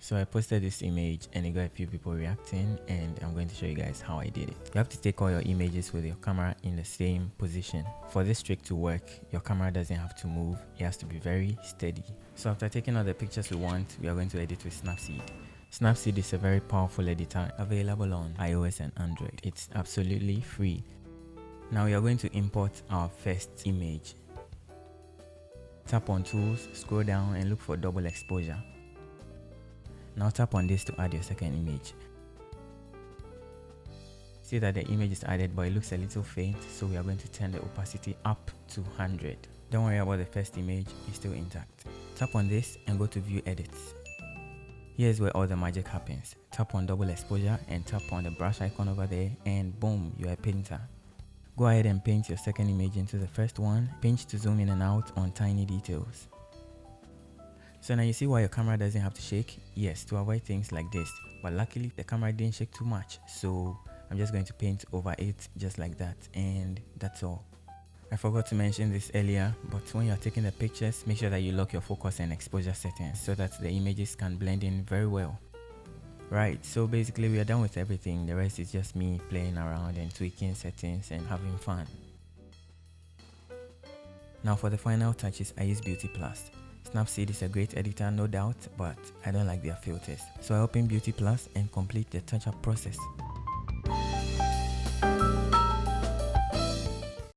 So I posted this image and it got a few people reacting, and I'm going to show you guys how I did it. You have to take all your images with your camera in the same position. For this trick to work, your camera doesn't have to move, it has to be very steady. So after taking all the pictures we want, we are going to edit with Snapseed. Snapseed is a very powerful editor available on iOS and Android. It's absolutely free. Now we are going to import our first image. Tap on Tools, scroll down and look for double exposure. Now tap on this to add your second image. See that the image is added, but it looks a little faint, so we are going to turn the opacity up to 100. Don't worry about the first image, it's still intact. Tap on this and go to View Edits. Here's where all the magic happens. Tap on double exposure and tap on the brush icon over there, and boom, you're a painter. Go ahead and paint your second image into the first one. Pinch to zoom in and out on tiny details. So now you see why your camera doesn't have to shake? Yes, to avoid things like this. But luckily the camera didn't shake too much, so I'm just going to paint over it just like that, and that's all. I forgot to mention this earlier, but when you're taking the pictures, make sure that you lock your focus and exposure settings so that the images can blend in very well. Right, so basically we are done with everything. The rest is just me playing around and tweaking settings and having fun. Now for the final touches, I use BEAUTYPLUS. Snapseed is a great editor, no doubt, but I don't like their filters. So I open BEAUTYPLUS and complete the touch-up process.